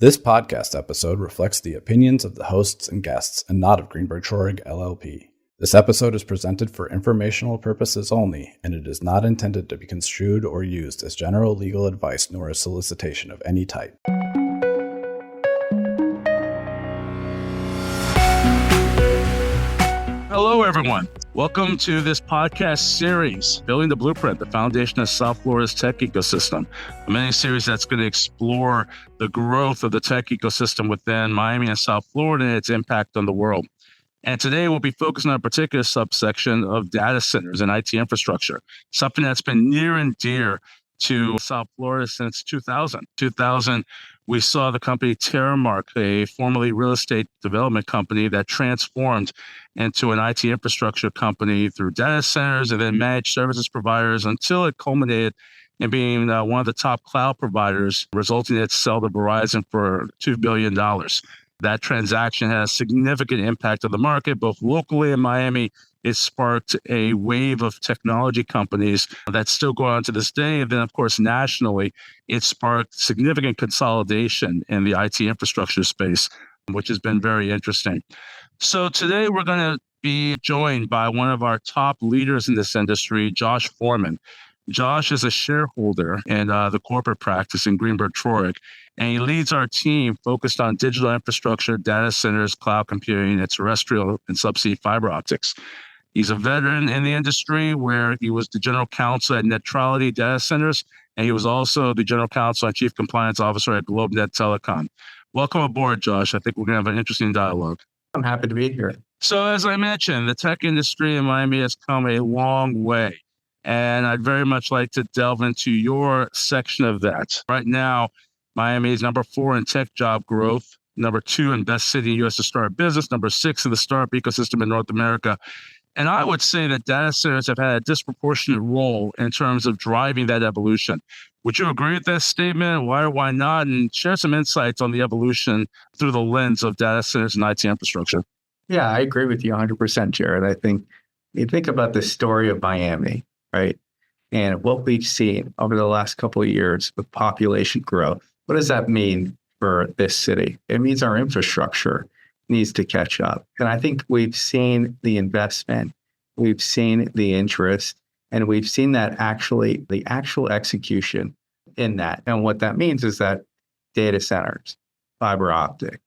This podcast episode reflects the opinions of the hosts and guests and not of Greenberg Traurig, LLP. This episode is presented for informational purposes only, and it is not intended to be construed or used as general legal advice nor a solicitation of any type. Hello, everyone. Welcome to this podcast series, Building the Blueprint, the foundation of South Florida's tech ecosystem, a mini-series that's going to explore the growth of the tech ecosystem within Miami and South Florida and its impact on the world. And today we'll be focusing on a particular subsection of data centers and IT infrastructure, something that's been near and dear to South Florida since 2000. 2000, we saw the company Traurig, a formerly real estate development company that transformed into an IT infrastructure company through data centers and then managed services providers until it culminated in being one of the top cloud providers, resulting in its sale to Verizon for $2 billion. That transaction has significant impact on the market, both locally in Miami. It sparked a wave of technology companies that still go on to this day. And then, of course, nationally, it sparked significant consolidation in the IT infrastructure space, which has been very interesting. So today we're going to be joined by one of our top leaders in this industry, Josh Forman. Josh is a shareholder in the corporate practice in Greenberg, Traurig, and he leads our team focused on digital infrastructure, data centers, cloud computing, and terrestrial and subsea fiber optics. He's a veteran in the industry where he was the general counsel at Neutrality Data Centers, and he was also the general counsel and chief compliance officer at GlobeNet Telecom. Welcome aboard, Josh. I think we're going to have an interesting dialogue. I'm happy to be here. So as I mentioned, the tech industry in Miami has come a long way. And I'd very much like to delve into your section of that. Right now, Miami is number 4 in tech job growth, number 2 in best city in U.S. to start business, number 6 in the startup ecosystem in North America. And I would say that data centers have had a disproportionate role in terms of driving that evolution. Would you agree with that statement? Why or why not? And share some insights on the evolution through the lens of data centers and IT infrastructure. Yeah, I agree with you 100%, Jaret. I think you think about the story of Miami, right? And what we've seen over the last couple of years with population growth. What does that mean for this city? It means our infrastructure needs to catch up. And I think we've seen the investment, we've seen the interest, and we've seen that the actual execution in that. And what that means is that data centers, fiber optic,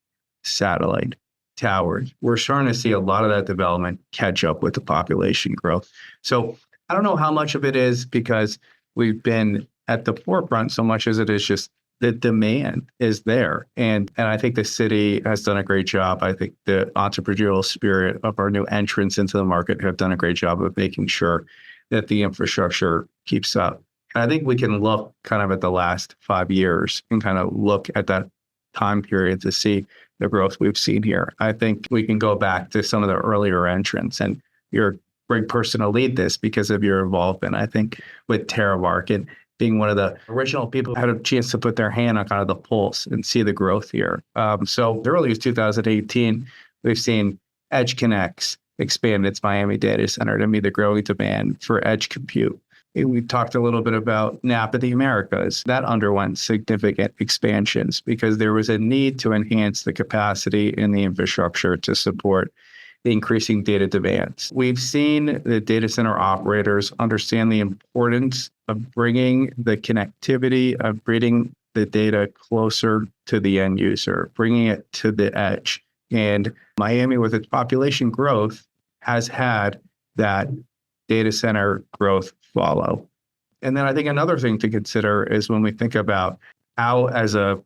satellite, towers, we're starting to see a lot of that development catch up with the population growth. So I don't know how much of it is because we've been at the forefront so much as it is just the demand is there. And I think the city has done a great job. I think the entrepreneurial spirit of our new entrants into the market have done a great job of making sure that the infrastructure keeps up. And I think we can look kind of at the last 5 years and kind of look at that time period to see the growth we've seen here. I think we can go back to some of the earlier entrants, and you're a great person to lead this because of your involvement, I think, with Traurig and being one of the original people who had a chance to put their hand on kind of the pulse and see the growth here. So as early as 2018, we've seen Edge Connects expand its Miami data center to meet the growing demand for edge compute. We talked a little bit about Napa the Americas. That underwent significant expansions because there was a need to enhance the capacity in the infrastructure to support the increasing data demands. We've seen the data center operators understand the importance of bringing the connectivity, of bringing the data closer to the end user, bringing it to the edge. And Miami, with its population growth, has had that data center growth follow. And then I think another thing to consider is when we think about how, as a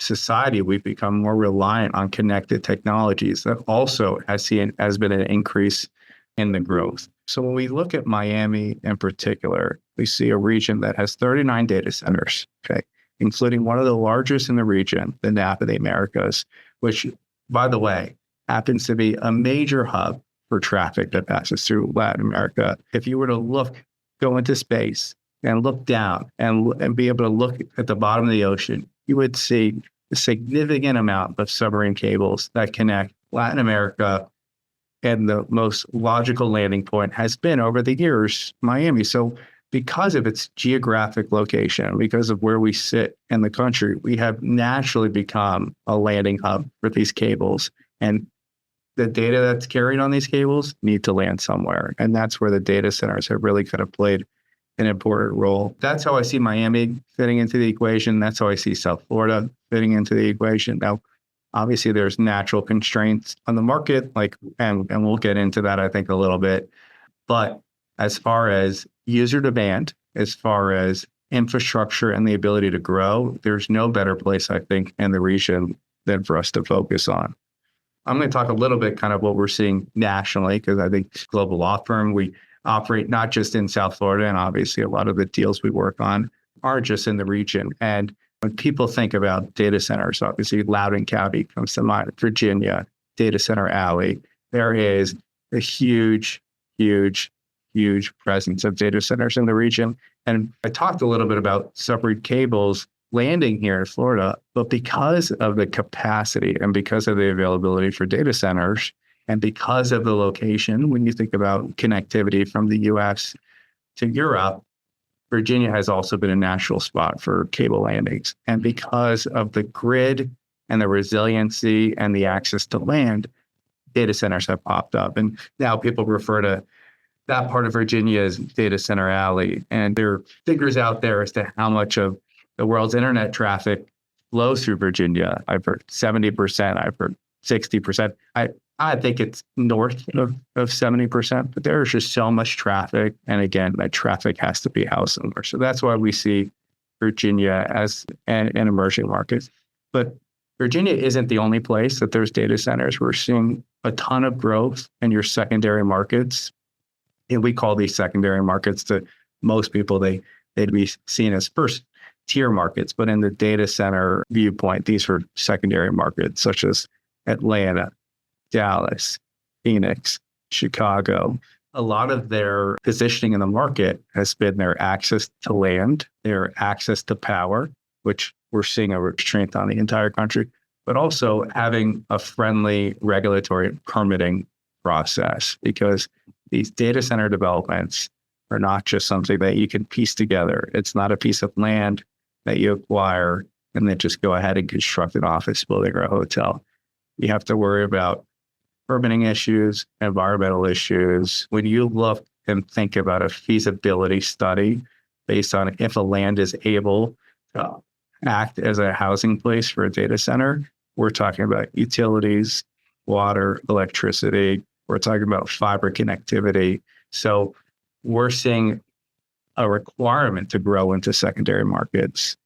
society, we've become more reliant on connected technologies, that also has been an increase in the growth. So when we look at Miami in particular, we see a region that has 39 data centers, okay, including one of the largest in the region, the Napa the Americas, which, by the way, happens to be a major hub for traffic that passes through Latin America. If you were to go into space and look down and be able to look at the bottom of the ocean, you would see a significant amount of submarine cables that connect Latin America, and the most logical landing point has been over the years, Miami. So because of its geographic location, because of where we sit in the country, we have naturally become a landing hub for these cables. And the data that's carried on these cables need to land somewhere. And that's where the data centers have really kind of played an important role. That's how I see Miami fitting into the equation. That's how I see South Florida fitting into the equation. Now, obviously, there's natural constraints on the market, and we'll get into that, I think, a little bit. But as far as user demand, as far as infrastructure and the ability to grow, there's no better place, I think, in the region than for us to focus on. I'm going to talk a little bit kind of what we're seeing nationally, because I think global law firm, we operate not just in South Florida, and obviously a lot of the deals we work on are just in the region. And when people think about data centers, obviously Loudoun County comes to mind, Virginia, Data Center Alley. There is a huge presence of data centers in the region. And I talked a little bit about submarine cables landing here in Florida, but because of the capacity and because of the availability for data centers, and because of the location, when you think about connectivity from the US to Europe, Virginia has also been a natural spot for cable landings. And because of the grid and the resiliency and the access to land, data centers have popped up. And now people refer to that part of Virginia as Data Center Alley. And there are figures out there as to how much of the world's internet traffic flows through Virginia. I've heard 70%, I've heard 60%. I think it's north of 70%, but there's just so much traffic. And again, that traffic has to be housed somewhere. So that's why we see Virginia as an emerging market. But Virginia isn't the only place that there's data centers. We're seeing a ton of growth in your secondary markets. And we call these secondary markets, to most people, they'd be seen as first tier markets. But in the data center viewpoint, these are secondary markets such as Atlanta, Dallas, Phoenix, Chicago. A lot of their positioning in the market has been their access to land, their access to power, which we're seeing a restraint on the entire country, but also having a friendly regulatory permitting process, because these data center developments are not just something that you can piece together. It's not a piece of land that you acquire and then just go ahead and construct an office building or a hotel. You have to worry about permitting issues, environmental issues. When you look and think about a feasibility study based on if a land is able to act as a housing place for a data center, we're talking about utilities, water, electricity. We're talking about fiber connectivity. So we're seeing a requirement to grow into secondary markets.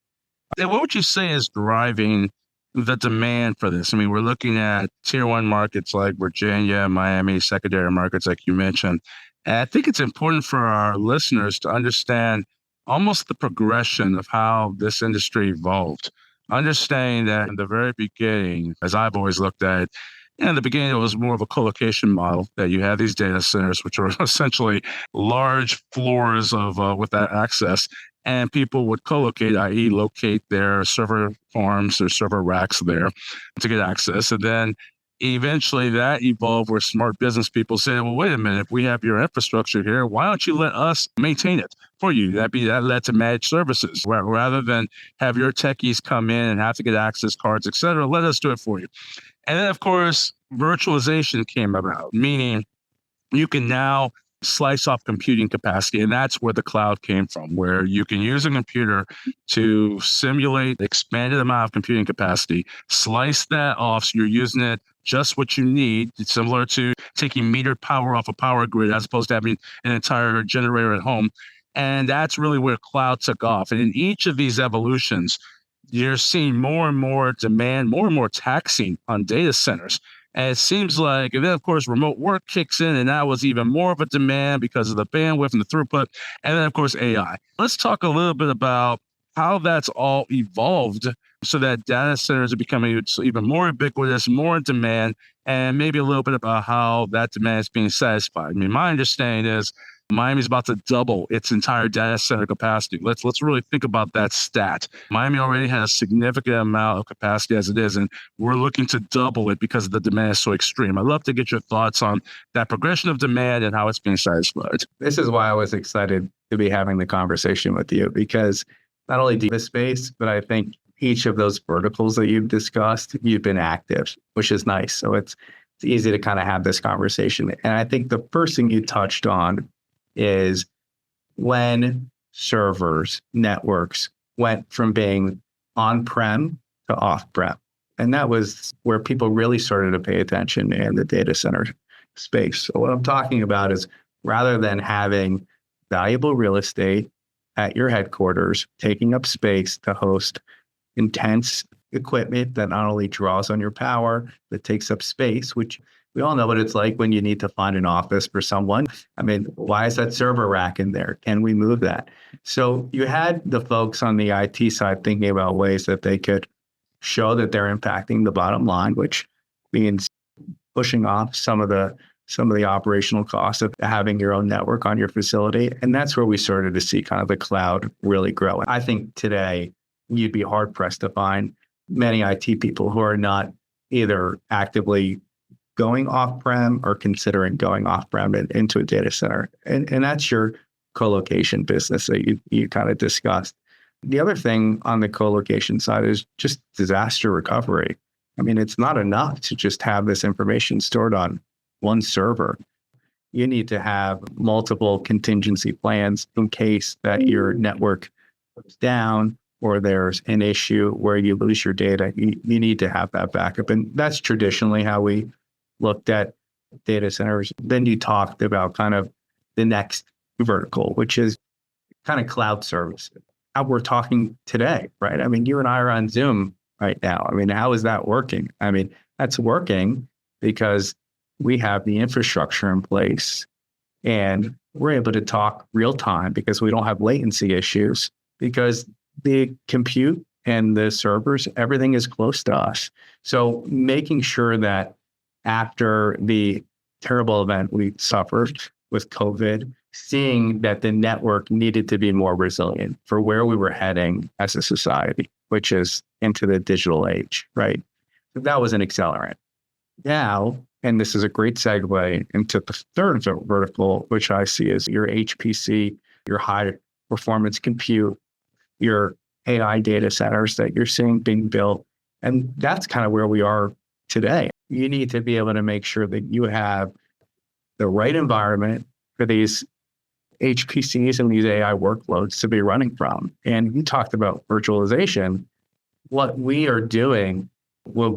And what would you say is driving the demand for this? I mean, we're looking at tier one markets like Virginia, Miami, secondary markets like you mentioned. And I think it's important for our listeners to understand almost the progression of how this industry evolved. Understanding that in the very beginning, as I've always looked at it, in the beginning, it was more of a co-location model, that you had these data centers, which are essentially large floors of with that access. And people would co-locate, i.e. locate their server farms or server racks there to get access. And then eventually that evolved where smart business people said, well, wait a minute, if we have your infrastructure here, why don't you let us maintain it for you? That led to managed services. Rather than have your techies come in and have to get access cards, et cetera, let us do it for you. And then, of course, virtualization came about, meaning you can now slice off computing capacity. And that's where the cloud came from, where you can use a computer to simulate expanded amount of computing capacity, slice that off so you're using it just what you need. It's similar to taking metered power off a power grid as opposed to having an entire generator at home. And that's really where cloud took off. And in each of these evolutions, you're seeing more and more demand, more and more taxing on data centers. And it seems like, and then of course, remote work kicks in, and that was even more of a demand because of the bandwidth and the throughput. And then of course, AI. Let's talk a little bit about how that's all evolved so that data centers are becoming even more ubiquitous, more in demand, and maybe a little bit about how that demand is being satisfied. I mean, my understanding is Miami's about to double its entire data center capacity. Let's really think about that stat. Miami already has a significant amount of capacity as it is, and we're looking to double it because the demand is so extreme. I'd love to get your thoughts on that progression of demand and how it's being satisfied. This is why I was excited to be having the conversation with you, because not only do you have the space, but I think each of those verticals that you've discussed, you've been active, which is nice. So it's easy to kind of have this conversation. And I think the first thing you touched on is when servers, networks went from being on-prem to off-prem. And that was where people really started to pay attention in the data center space. So what I'm talking about is rather than having valuable real estate at your headquarters, taking up space to host intense equipment that not only draws on your power, but takes up space, which we all know what it's like when you need to find an office for someone. I mean, why is that server rack in there? Can we move that? So you had the folks on the IT side thinking about ways that they could show that they're impacting the bottom line, which means pushing off some of the operational costs of having your own network on your facility. And that's where we started to see kind of the cloud really grow. I think today you'd be hard pressed to find many IT people who are not either actively going off-prem or considering going off-prem into a data center. And that's your co-location business that you kind of discussed. The other thing on the co-location side is just disaster recovery. I mean, it's not enough to just have this information stored on one server. You need to have multiple contingency plans in case that your network goes down or there's an issue where you lose your data. You need to have that backup. And that's traditionally how we looked at data centers. Then you talked about kind of the next vertical, which is kind of cloud services. How we're talking today, right? I mean, you and I are on Zoom right now. I mean, how is that working? I mean, that's working because we have the infrastructure in place and we're able to talk real time because we don't have latency issues because the compute and the servers, everything is close to us. So making sure that after the terrible event we suffered with COVID, seeing that the network needed to be more resilient for where we were heading as a society, which is into the digital age, right? So that was an accelerant. Now, and this is a great segue into the third vertical, which I see as your HPC, your high performance compute, your AI data centers that you're seeing being built. And that's kind of where we are today. You need to be able to make sure that you have the right environment for these HPCs and these AI workloads to be running from. And you talked about virtualization. What we are doing, where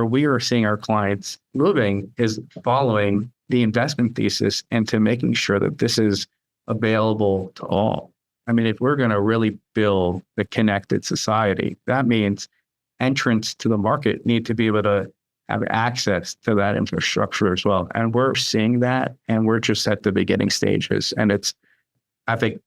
we are seeing our clients moving is following the investment thesis and to making sure that this is available to all. I mean, if we're going to really build the connected society, that means entrants to the market need to be able to have access to that infrastructure as well. And we're seeing that, and we're just at the beginning stages. And it's, I think,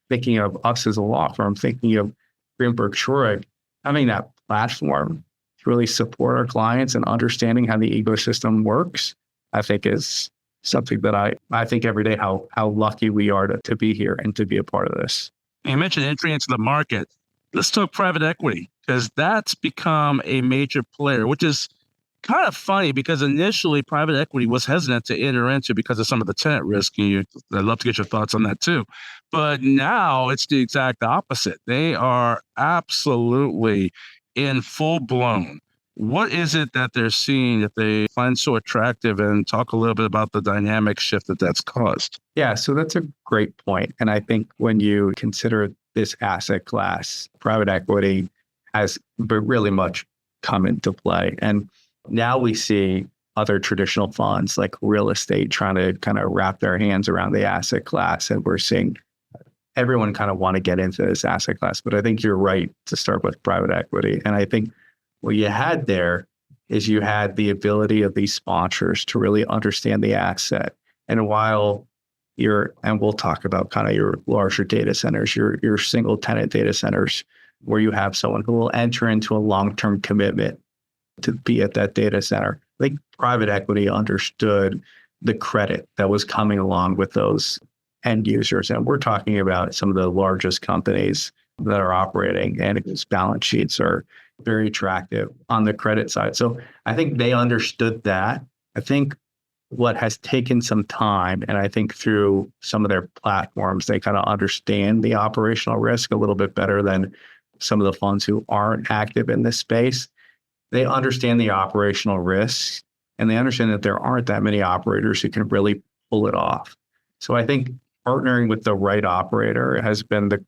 thinking of us as a law firm, thinking of Greenberg, Traurig, having that platform to really support our clients and understanding how the ecosystem works, I think is something that I think every day how lucky we are to be here and to be a part of this. You mentioned entry into the market. Let's talk private equity, because that's become a major player, which is kind of funny because initially private equity was hesitant to enter into because of some of the tenant risk. And I'd love to get your thoughts on that too. But now it's the exact opposite. They are absolutely in full blown. What is it that they're seeing that they find so attractive, and talk a little bit about the dynamic shift that that's caused? Yeah, so that's a great point. And I think when you consider this asset class, private equity has really much come into play. And now we see other traditional funds like real estate trying to kind of wrap their hands around the asset class. And we're seeing everyone kind of want to get into this asset class. But I think you're right to start with private equity. And I think what you had there is you had the ability of these sponsors to really understand the asset. And while and we'll talk about kind of your larger data centers, your single tenant data centers, where you have someone who will enter into a long-term commitment to be at that data center. I think private equity understood the credit that was coming along with those end users. And we're talking about some of the largest companies that are operating and whose balance sheets are very attractive on the credit side. So I think they understood that. I think what has taken some time, and I think through some of their platforms, they kind of understand the operational risk a little bit better than some of the funds who aren't active in this space. They understand the operational risks, and they understand that there aren't that many operators who can really pull it off. So I think partnering with the right operator has been the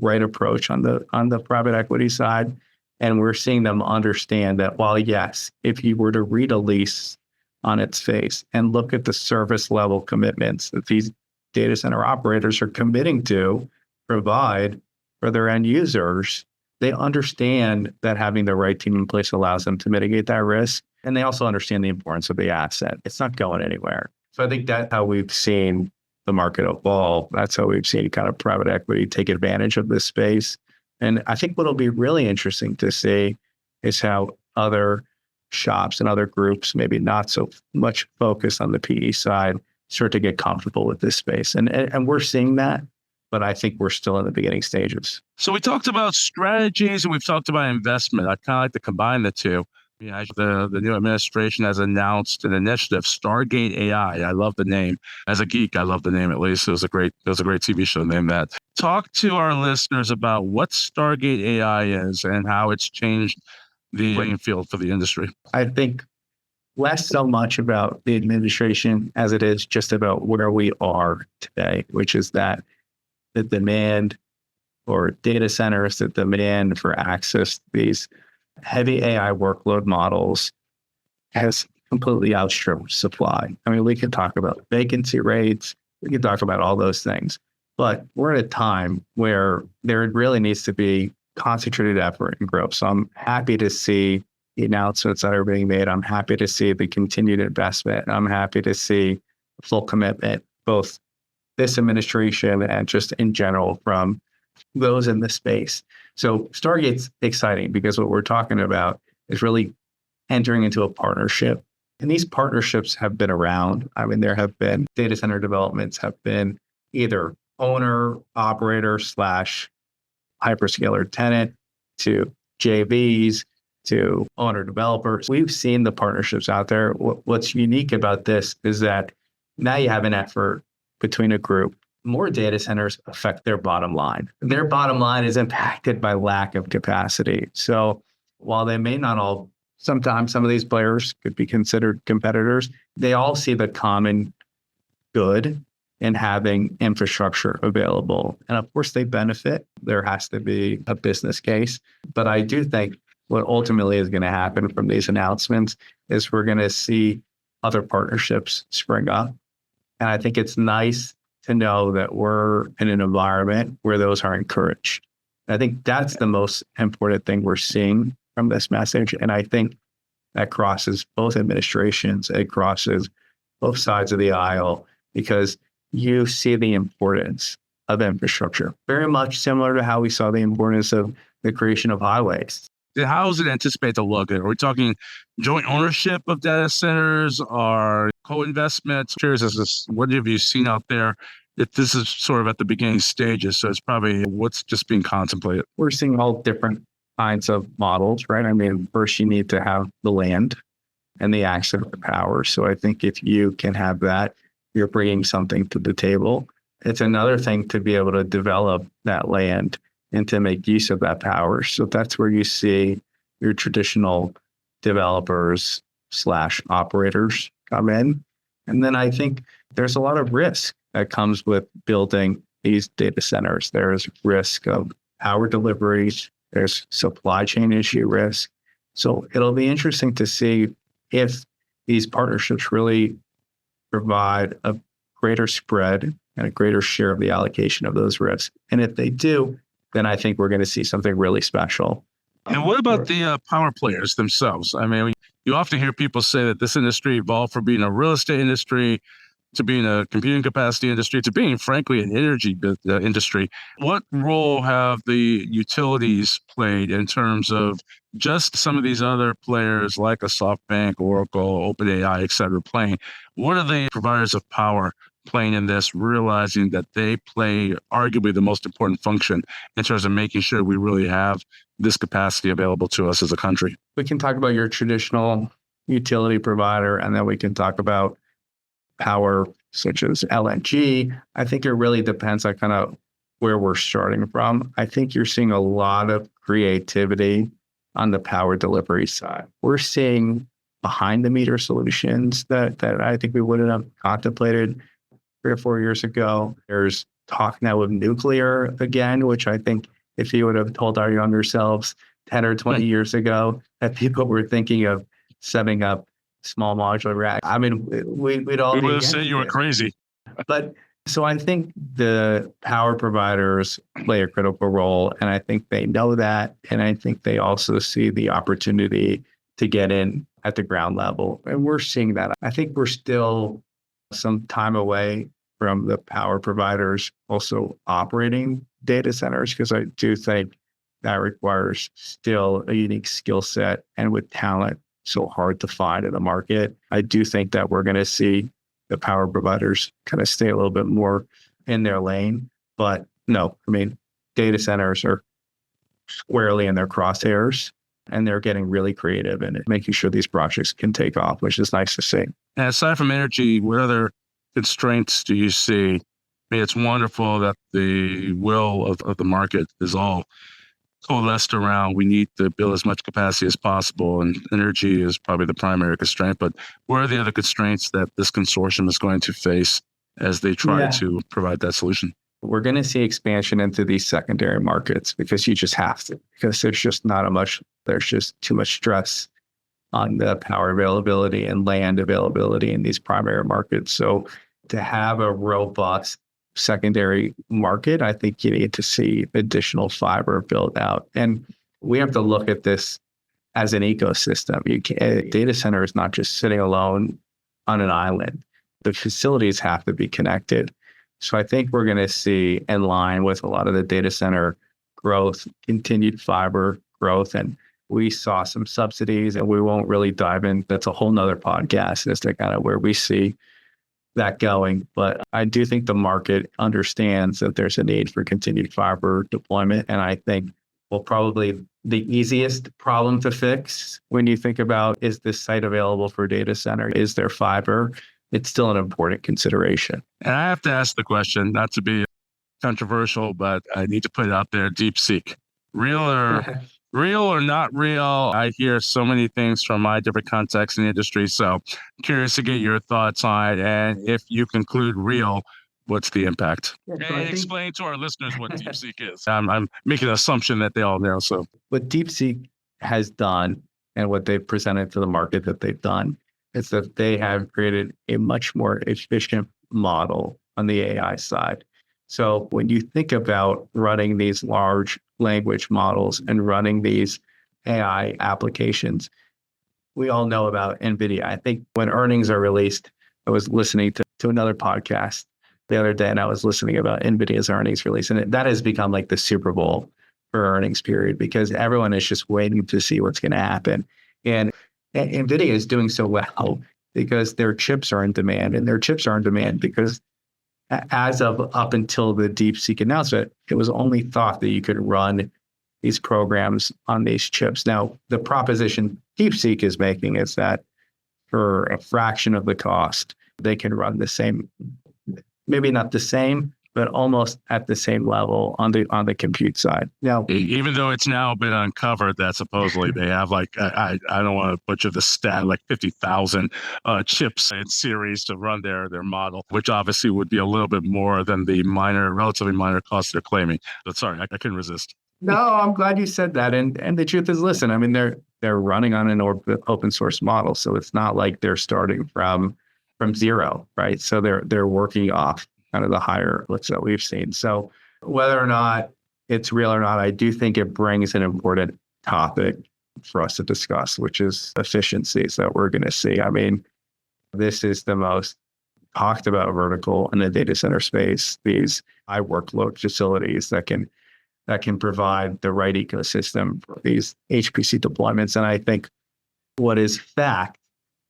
right approach on the private equity side. And we're seeing them understand that while, yes, if you were to read a lease on its face and look at the service level commitments that these data center operators are committing to provide for their end users, they understand that having the right team in place allows them to mitigate that risk. And they also understand the importance of the asset. It's not going anywhere. So I think that's how we've seen the market evolve. That's how we've seen kind of private equity take advantage of this space. And I think what'll be really interesting to see is how other shops and other groups, maybe not so much focused on the PE side, start to get comfortable with this space. And we're seeing that, but I think we're still in the beginning stages. So we talked about strategies and we've talked about investment. I kind of like to combine the two. Yeah, the new administration has announced an initiative, Stargate AI. I love the name. As a geek, I love the name. At least it was a great TV show named that. Talk to our listeners about what Stargate AI is and how it's changed the playing field for the industry. I think less so much about the administration as it is just about where we are today, which is that the demand for data centers, the demand for access to these heavy AI workload models has completely outstripped supply. I mean, we can talk about vacancy rates, we can talk about all those things, but we're at a time where there really needs to be concentrated effort and growth. So I'm happy to see the announcements that are being made. I'm happy to see the continued investment. I'm happy to see full commitment, both this administration and just in general from those in the space. So Stargate's exciting because what we're talking about is really entering into a partnership. And these partnerships have been around. I mean, there have been data center developments have been either owner, operator / hyperscaler tenant to JVs to owner developers. We've seen the partnerships out there. What's unique about this is that now you have an effort between a group. More data centers affect their bottom line. Their bottom line is impacted by lack of capacity. So while they may not all, sometimes some of these players could be considered competitors, they all see the common good in having infrastructure available. And of course they benefit. There has to be a business case. But I do think what ultimately is going to happen from these announcements is we're going to see other partnerships spring up. And I think it's nice to know that we're in an environment where those are encouraged. I think that's the most important thing we're seeing from this message. And I think that crosses both administrations. It crosses both sides of the aisle because you see the importance of infrastructure, very much similar to how we saw the importance of the creation of highways. How does it anticipate to look? Are we talking joint ownership of data centers or co-investments? Curious as to what have you seen out there? If this is sort of at the beginning stages, so it's probably what's just being contemplated. We're seeing all different kinds of models, right? I mean, first you need to have the land and the access to power. So I think if you can have that, you're bringing something to the table. It's another thing to be able to develop that land and to make use of that power. So that's where you see your traditional developers / operators come in. And then I think there's a lot of risk that comes with building these data centers. There's risk of power deliveries. There's supply chain issue risk. So it'll be interesting to see if these partnerships really provide a greater spread and a greater share of the allocation of those risks. And if they do, then I think we're going to see something really special. And what about the power players themselves? I mean, you often hear people say that this industry evolved from being a real estate industry to being a computing capacity industry to being, frankly, an energy industry. What role have the utilities played in terms of just some of these other players like a SoftBank, Oracle, OpenAI, et cetera, playing? What are the providers of power playing in this, realizing that they play arguably the most important function in terms of making sure we really have this capacity available to us as a country. We can talk about your traditional utility provider, and then we can talk about power such as LNG. I think it really depends on kind of where we're starting from. I think you're seeing a lot of creativity on the power delivery side. We're seeing behind the meter solutions that I think we wouldn't have contemplated 3 or 4 years ago. There's talk now of nuclear again, which I think if you would have told our younger selves 10 or 20 years ago that people were thinking of setting up small modular reactors, I mean, we'd all We be would have against said you were it. crazy. But so I think the power providers play a critical role, and I think they know that, and I think they also see the opportunity to get in at the ground level, and we're seeing that. I think we're still some time away from the power providers also operating data centers, because I do think that requires still a unique skill set, and with talent so hard to find in the market, I do think that we're going to see the power providers kind of stay a little bit more in their lane. But no, I mean, data centers are squarely in their crosshairs, and they're getting really creative in it, making sure these projects can take off, which is nice to see. And aside from energy, what other constraints do you see? I mean, it's wonderful that the will of the market is all coalesced around. We need to build as much capacity as possible, and energy is probably the primary constraint. But what are the other constraints that this consortium is going to face as they try to provide that solution? We're going to see expansion into these secondary markets because you just have to, because there's just there's just too much stress on the power availability and land availability in these primary markets. So to have a robust secondary market, I think you need to see additional fiber build out. And we have to look at this as an ecosystem. A data center is not just sitting alone on an island. The facilities have to be connected. So I think we're going to see, in line with a lot of the data center growth, continued fiber growth. And we saw some subsidies, and we won't really dive in. That's a whole nother podcast as to kind of where we see that going. But I do think the market understands that there's a need for continued fiber deployment. And I think probably the easiest problem to fix when you think about, is this site available for data center? Is there fiber? It's still an important consideration. And I have to ask the question, not to be controversial, but I need to put it out there: DeepSeek, real or not real? I hear so many things from my different contexts in the industry. So curious to get your thoughts on it. And if you conclude real, what's the impact? And explain to our listeners what DeepSeek is. I'm making an assumption that they all know. So what DeepSeek has done and what they've presented to the market that they've done is that they have created a much more efficient model on the AI side. So when you think about running these large language models and running these AI applications, we all know about NVIDIA. I think when earnings are released, I was listening to another podcast the other day, and I was listening about NVIDIA's earnings release. And that has become like the Super Bowl for earnings period, because everyone is just waiting to see what's going to happen. And NVIDIA is doing so well because their chips are in demand, and their chips are in demand because as of up until the DeepSeek announcement, it was only thought that you could run these programs on these chips. Now, the proposition DeepSeek is making is that for a fraction of the cost, they can run the same, maybe not the same, but almost at the same level on the compute side. Now, even though it's now been uncovered that supposedly they have, like, I don't want to butcher the stat, like 50,000 chips in series to run their model, which obviously would be a little bit more than the relatively minor cost they're claiming. But sorry, I couldn't resist. No, I'm glad you said that. And the truth is, listen, I mean, they're running on an open source model, so it's not like they're starting from zero, right? So they're working off kind of the higher looks that we've seen. So whether or not it's real or not, I do think it brings an important topic for us to discuss, which is efficiencies that we're going to see. I mean, this is the most talked about vertical in the data center space, these high workload facilities that can provide the right ecosystem for these HPC deployments. And I think what is fact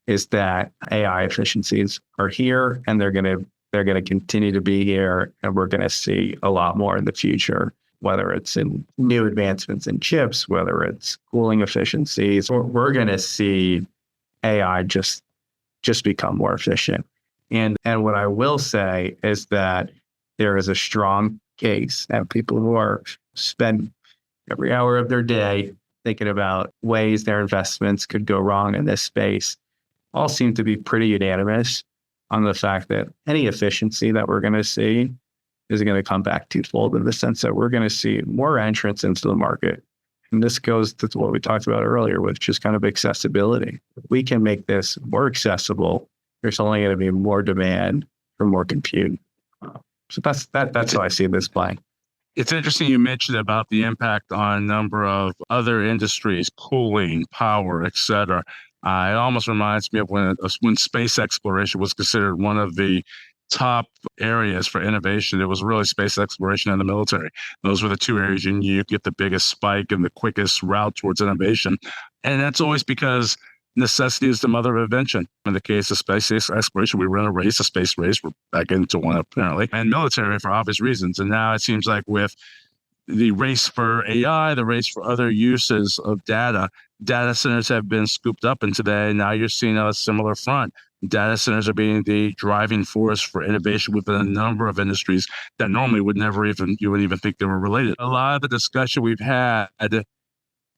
is that AI efficiencies are here, and they're going to they're going to continue to be here, and we're going to see a lot more in the future, whether it's in new advancements in chips, whether it's cooling efficiencies, or we're going to see AI just become more efficient. And what I will say is that there is a strong case that people who are spend every hour of their day thinking about ways their investments could go wrong in this space all seem to be pretty unanimous on the fact that any efficiency that we're going to see is going to come back twofold, in the sense that we're going to see more entrants into the market. And this goes to what we talked about earlier with just kind of accessibility. If we can make this more accessible, there's only going to be more demand for more compute. So that's how I see this playing. It's interesting you mentioned about the impact on a number of other industries, cooling, power, et cetera. It almost reminds me of when space exploration was considered one of the top areas for innovation. It was really space exploration and the military. Those were the two areas you get the biggest spike and the quickest route towards innovation. And that's always because necessity is the mother of invention. In the case of space exploration, we run a space race. We're back into one apparently, and military for obvious reasons. And now it seems like with the race for AI, the race for other uses of data centers have been scooped up. And today, now you're seeing a similar front. Data centers are being the driving force for innovation within a number of industries that normally you wouldn't even think they were related. A lot of the discussion we've had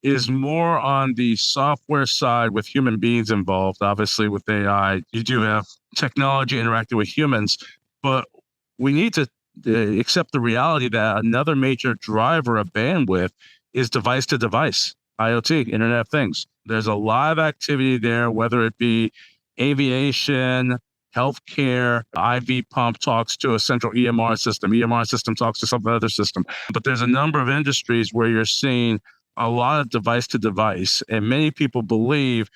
is more on the software side with human beings involved. Obviously, with AI, you do have technology interacting with humans, but we need to accept the reality that another major driver of bandwidth is device to device, IoT, Internet of Things. There's a lot of activity there, whether it be aviation, healthcare, IV pump talks to a central EMR system talks to some other system. But there's a number of industries where you're seeing a lot of device to device, and many people believe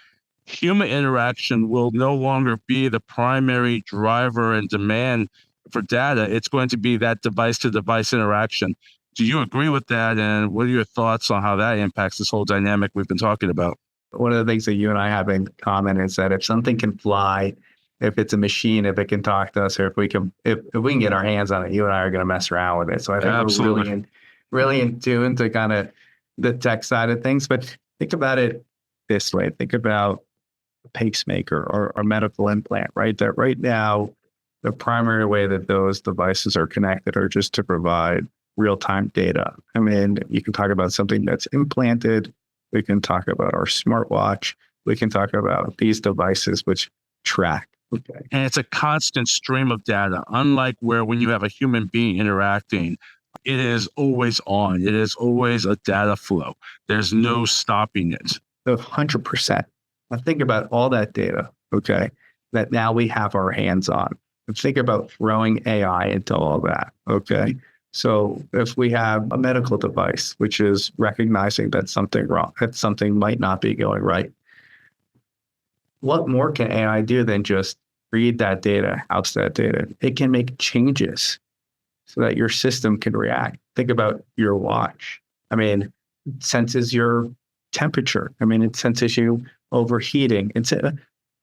human interaction will no longer be the primary driver and demand for data. It's going to be that device to device interaction. Do you agree with that? And what are your thoughts on how that impacts this whole dynamic we've been talking about? One of the things that you and I have in common is that if something can fly, if it's a machine, if it can talk to us, or if we can get our hands on it, you and I are going to mess around with it. So I think Absolutely. we're really in tune to kind of the tech side of things. But think about it this way. Think about a pacemaker or a medical implant, right? That right now, the primary way that those devices are connected are just to provide real-time data. I mean, you can talk about something that's implanted. We can talk about our smartwatch. We can talk about these devices which track. Okay. And it's a constant stream of data, unlike where when you have a human being interacting, it is always on. It is always a data flow. There's no stopping it. 100%. Now think about all that data, okay, that now we have our hands on. And think about throwing AI into all that, okay? So if we have a medical device, which is recognizing that something wrong, that something might not be going right, what more can AI do than just read that data, house that data? It can make changes so that your system can react. Think about your watch. I mean, it senses your temperature. I mean, it senses you overheating.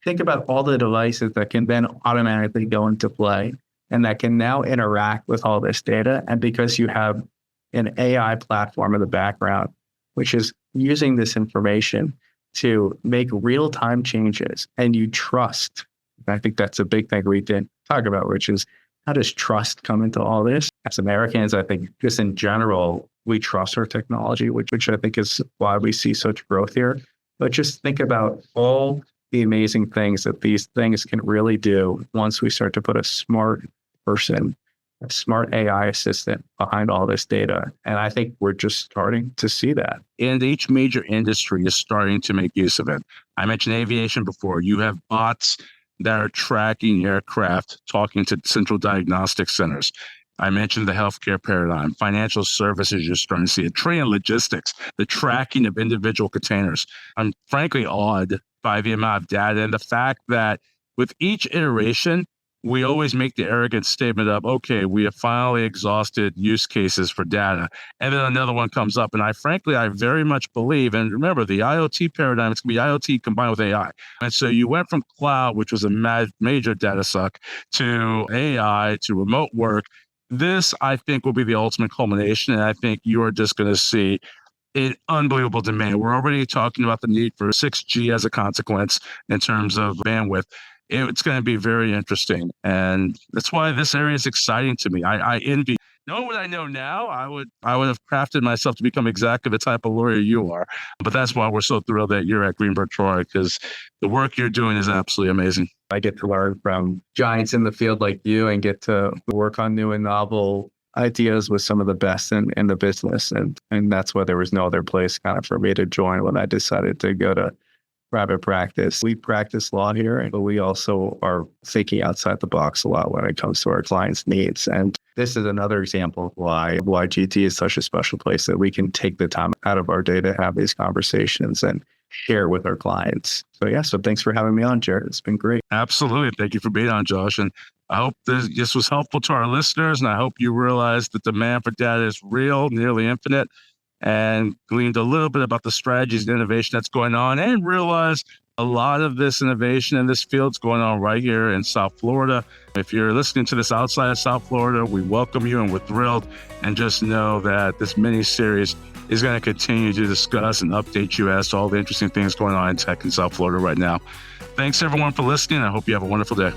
Think about all the devices that can then automatically go into play and that can now interact with all this data. And because you have an AI platform in the background, which is using this information to make real-time changes, and you trust. I think that's a big thing we didn't talk about, which is how does trust come into all this? As Americans, I think just in general, we trust our technology, which I think is why we see such growth here. But just think about all the amazing things that these things can really do once we start to put a smart person, a smart AI assistant behind all this data. And I think we're just starting to see that. And each major industry is starting to make use of it. I mentioned aviation before. You have bots that are tracking aircraft, talking to central diagnostic centers. I mentioned the healthcare paradigm, financial services, you're starting to see it, train and logistics, the tracking of individual containers. I'm frankly awed by the amount of data and the fact that with each iteration, we always make the arrogant statement of, okay, we have finally exhausted use cases for data. And then another one comes up. And I very much believe, and remember, the IoT paradigm, it's going to be IoT combined with AI. And so you went from cloud, which was a major data suck, to AI, to remote work. This, I think, will be the ultimate culmination. And I think you're just going to see an unbelievable demand. We're already talking about the need for 6G as a consequence in terms of bandwidth. It's going to be very interesting. And that's why this area is exciting to me. I envy. Knowing what I know now, I would have crafted myself to become exactly the type of lawyer you are. But that's why we're so thrilled that you're at Greenberg Traurig, because the work you're doing is absolutely amazing. I get to learn from giants in the field like you and get to work on new and novel ideas with some of the best in the business. And that's why there was no other place kind of for me to join when I decided to go to private practice. We practice law here, but we also are thinking outside the box a lot when it comes to our clients' needs. And this is another example of why GT is such a special place, that we can take the time out of our day to have these conversations and share with our clients. So thanks for having me on, Jaret. It's been great. Absolutely. Thank you for being on, Josh. And I hope this was helpful to our listeners. And I hope you realize that the demand for data is real, nearly infinite, and gleaned a little bit about the strategies and innovation that's going on, and realize a lot of this innovation in this field is going on right here in South Florida. If you're listening to this outside of South Florida, we welcome you and we're thrilled. And just know that this mini-series is going to continue to discuss and update you as to all the interesting things going on in tech in South Florida right now. Thanks, everyone, for listening. I hope you have a wonderful day.